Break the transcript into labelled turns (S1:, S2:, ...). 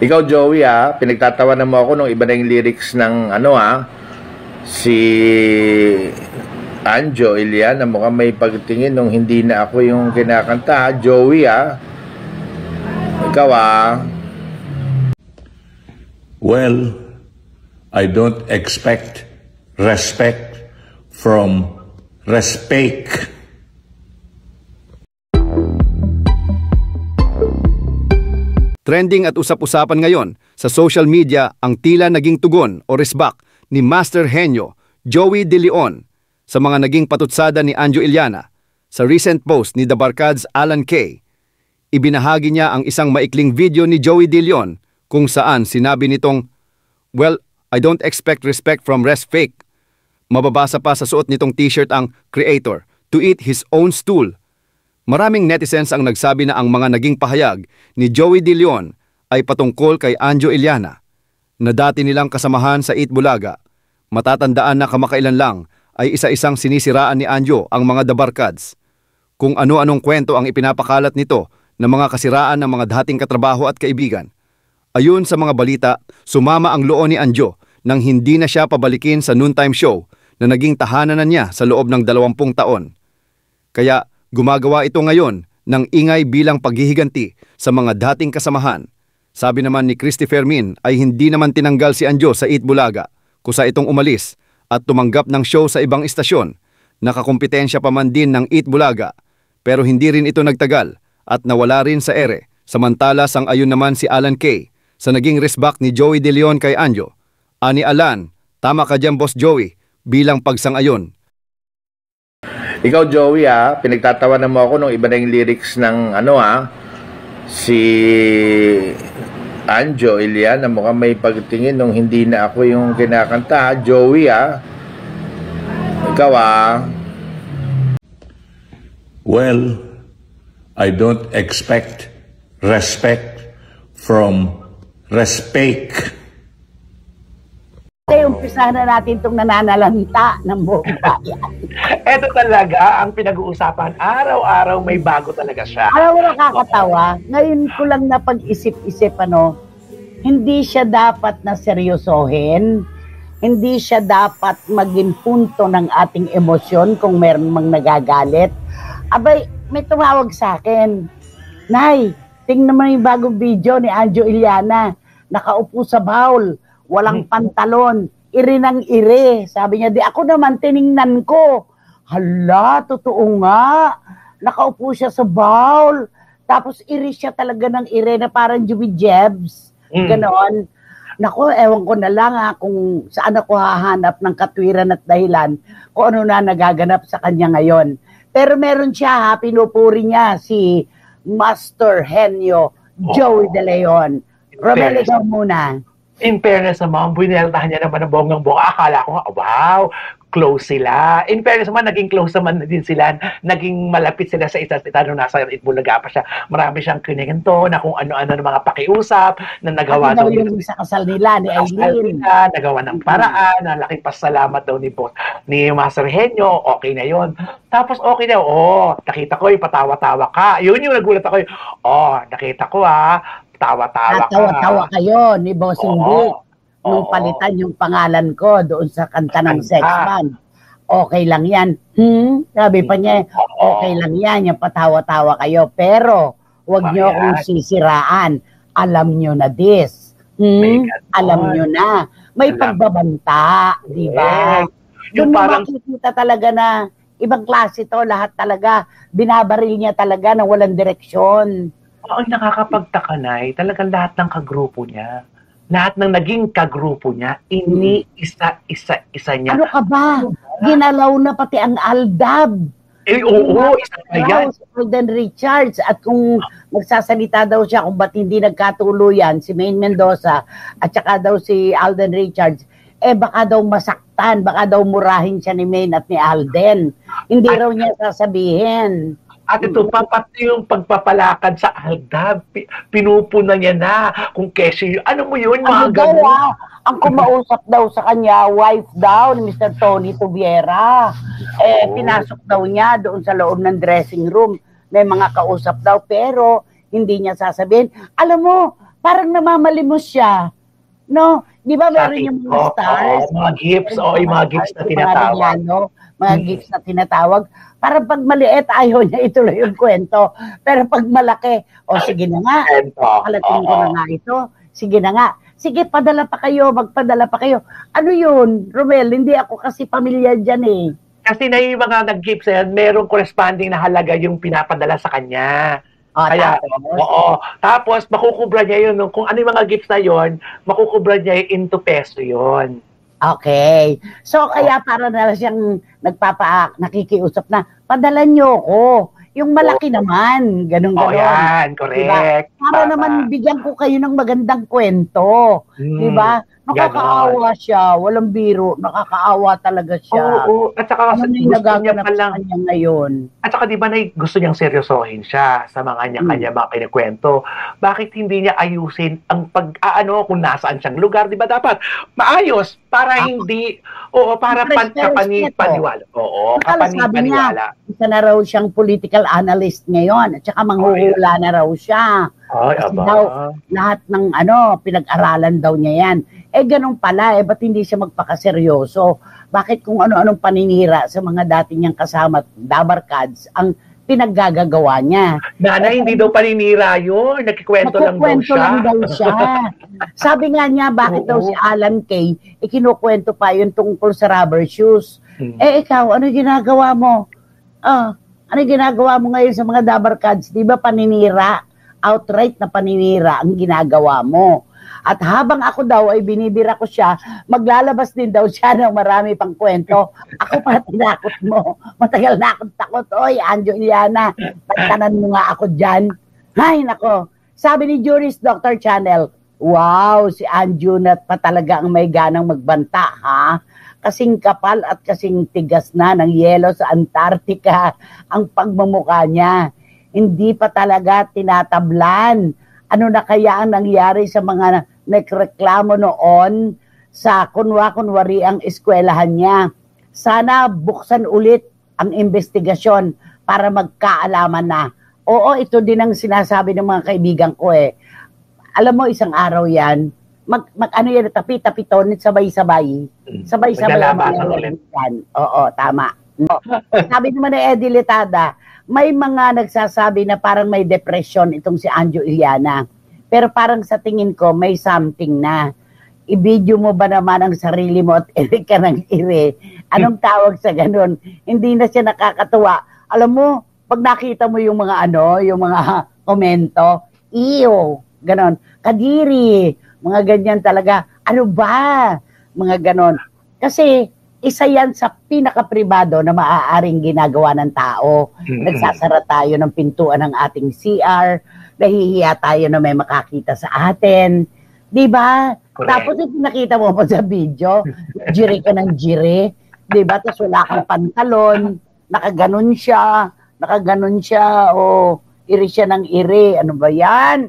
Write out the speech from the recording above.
S1: Ikaw, Joey, pinagtatawanan mo ako nung iba na yung lyrics ng si Anjo Iliana. Mukhang may pagtingin nung hindi na ako yung kinakanta, Joey, Ikaw,
S2: Well, I don't expect respect from respect.
S3: Trending at usap-usapan ngayon sa social media ang tila naging tugon o resback ni Master Henyo, Joey De Leon, sa mga naging patutsada ni Anjo Iliana. Sa recent post ni The Barkads Alan K, ibinahagi niya ang isang maikling video ni Joey De Leon kung saan sinabi nitong, "Well, I don't expect respect from rest fake." Mababasa pa sa suot nitong t-shirt ang creator, "To eat his own stool." Maraming netizens ang nagsabi na ang mga naging pahayag ni Joey De Leon ay patungkol kay Anjo Iliana, na dati nilang kasamahan sa Eat Bulaga. Matatandaan na kamakailan lang ay isa-isang sinisiraan ni Anjo ang mga The Barkads. Kung ano-anong kwento ang ipinapakalat nito ng mga kasiraan ng mga dating katrabaho at kaibigan. Ayon sa mga balita, sumama ang loo ni Anjo nang hindi na siya pabalikin sa noontime show na naging tahanan na niya sa loob ng 20 taon. Kaya gumagawa ito ngayon ng ingay bilang paghihiganti sa mga dating kasamahan. Sabi naman ni Christy Fermin ay hindi naman tinanggal si Anjo sa Eat Bulaga, kusa itong umalis at tumanggap ng show sa ibang istasyon. Nakakumpetensya pa man din ng Eat Bulaga, pero hindi rin ito nagtagal at nawala rin sa ere. Samantala sang-ayon naman si Alan K sa naging resback ni Joey De Leon kay Anjo. Ani Alan, tama ka dyan Boss Joey, bilang pagsang-ayon.
S1: Ikaw, Joey, pinagtatawanan mo ako nung iba na yung lyrics ng si Anjo Iliana. Mukhang may pagtingin nung hindi na ako yung kinakanta, Joey, Ikaw,
S2: Well, I don't expect respect from respect.
S4: Umpisahan na natin itong nananalanta ng buong bayan.
S5: Ito talaga ang pinag-uusapan. Araw-araw may bago talaga siya.
S4: Alam mo, nakakatawa. Ngayon ko lang napag-isip-isip, hindi siya dapat na seryosohin. Hindi siya dapat maging punto ng ating emosyon kung meron mang nagagalit. Abay, may tumawag sa akin. Nay, tingnan mo yung bagong video ni Anjo Iliana. Nakaupo sa bowl. Walang pantalon, iri ng iri. Sabi niya, di ako naman tiningnan ko. Hala, totoo nga. Nakaupo siya sa bowl. Tapos iri siya talaga ng iri na parang Juby Jebs. Ganon. Naku, ewan ko na lang kung saan ako hahanap ng katwiran at dahilan kung ano na nagaganap sa kanya ngayon. Pero meron siya, pinupuri niya si Master Henyo, Joey De Leon. Romel, ikaw muna.
S5: In fairness naman, bineltahan niya naman ng bonggang-bongga. Akala ko nga, wow, close sila. In fairness naman, naging close naman din sila. Naging malapit sila sa isa't isa nung nasa Eat Bulaga pa siya. Marami siyang kininganto na kung ano-ano ng mga pakiusap na nagawa daw
S4: yung sa kasal nila ni Aileen.
S5: Nagawa ng paraan, na laking pasalamat daw ni Master Henyo. Okay na yon. Tapos okay na, nakita ko yung patawa-tawa ka. Yun yung nagulat ako, nakita ko tawa-tawa ka.
S4: Tawa-tawa kayo ni Bossing Dick nung palitan yung pangalan ko doon sa kanta ng Sex Man. Okay lang yan. Sabi pa niya, okay lang yan, yung patawa-tawa kayo. Pero, huwag niyo akong sisiraan. Alam niyo na this. Alam niyo na. May pagbabanta, di ba? Doon mo makikita talaga na ibang klase to, lahat talaga. Binabaril niya talaga na walang direksyon.
S5: Ang nakakapagtaka na talagang lahat ng kagrupo niya, lahat ng naging kagrupo niya, isa niya.
S4: Ano ka ba? Ginalaw na pati ang Aldab.
S5: Oo, isa na yan.
S4: Si Alden Richards. At kung magsasalita daw siya kung ba't hindi nagkatuluyan si Maine Mendoza at saka daw si Alden Richards, baka daw masaktan, baka daw murahin siya ni Maine at ni Alden. Hindi raw niya sasabihin.
S5: At ito pa, pati yung pagpapalakad sa Aldab, pinupuna niya na kung kesi, ano mo yun, mga gano'n.
S4: Ang kumausap daw sa kanya, wife daw ni Mr. Tony Tubiera. Pinasok daw niya doon sa loob ng dressing room. May mga kausap daw, pero hindi niya sasabihin. Alam mo, parang namamalimos siya. No? Di ba meron yung mga stars?
S5: Mga gifts, yung mga gifts na tinatawag.
S4: Mga gifts na tinatawag. Parang pag maliit, ayaw niya ituloy yung kwento. Pero pag malaki, sige na nga. Palating ko na nga ito. Sige na nga. Sige, padala pa kayo, magpadala pa kayo. Ano yun, Romel? Hindi ako kasi pamilyar dyan eh.
S5: Kasi na yung mga nag-gifts yan, merong corresponding na halaga yung pinapadala sa kanya. Kaya, tapos makukubra niya yun. Kung ano yung mga gifts na yun, makukubra niya into peso yun.
S4: Okay. So, kaya para na siyang nakikiusap na, padala niyo ko. Yung malaki naman. Ganun-ganon.
S5: Yan. Correct.
S4: Diba? Para naman bigyan ko kayo ng magandang kwento. Diba? Nakakaawa siya. Walang biro. Nakakaawa talaga siya.
S5: Oo. At saka
S4: ano
S5: gusto niya palang
S4: kanya ngayon.
S5: At saka di ba gusto niyang seryosohin siya sa mga kanya mga kinikwento. Bakit hindi niya ayusin ang kung nasaan siyang lugar, di ba dapat maayos para hindi para kapani-paniwala. Oo, kapani-paniwala.
S4: Isa na raw siyang political analyst ngayon at saka manghuhula na raw siya. Kasi daw, lahat ng pinag-aralan daw niya yan. Ganun pala, ba't hindi siya magpakaseryoso? Bakit kung ano-anong paninira sa mga dati niyang kasama, Dabarkads, ang pinaggagawa niya?
S5: Hindi daw paninira yun. Nagkikwento lang daw siya.
S4: Sabi nga niya, bakit daw si Alan Kay, ikinukwento pa yun tungkol sa rubber shoes. Ikaw, ano ginagawa mo? Ano ginagawa mo ngayon sa mga Dabarkads? Di ba paninira? Outright na paninira ang ginagawa mo. At habang ako daw ay binibira ko siya, maglalabas din daw siya ng marami pang kwento. Ako pa tinakot mo. Matagal na akong takot. Oy, Anjo Iliana, pagtanan mo nga ako dyan. Hay, nako. Sabi ni Juris Dr. Channel, wow, si Anjo na pa talaga ang may ganang magbanta, ha? Kasing kapal at kasing tigas na ng yelo sa Antarctica ang pagmamukha niya. Hindi pa talaga tinatablan. Ano na kaya ang nangyari sa mga nagreklamo noon sa kunwari ang eskwelahan niya? Sana buksan ulit ang investigasyon para magkaalaman na. Oo, ito din ang sinasabi ng mga kaibigan ko eh. Alam mo, isang araw yan, tapi-tapitonit, sabay-sabay. Sabay-sabay. Oo, tama. Sabi naman ni Eddie Letada, may mga nagsasabi na parang may depression itong si Anjo Iliana. Pero parang sa tingin ko, may something na. I-video mo ba naman ang sarili mo at iri ka ng iri? Anong tawag sa ganun? Hindi na siya nakakatuwa. Alam mo, pag nakita mo yung mga yung mga komento, iyo, ganon, kadiri, mga ganyan talaga. Ano ba? Mga ganon. Kasi, isa yan sa pinaka-pribado na maaaring ginagawa ng tao. Nagsasara tayo ng pintuan ng ating CR, nahihiya tayo na may makakita sa atin. Diba? Tapos yung nakita mo pa sa video, jiri ka ng jiri. Diba? Tapos wala kang pantalon, nakaganon siya, iri siya ng iri. Ano ba yan?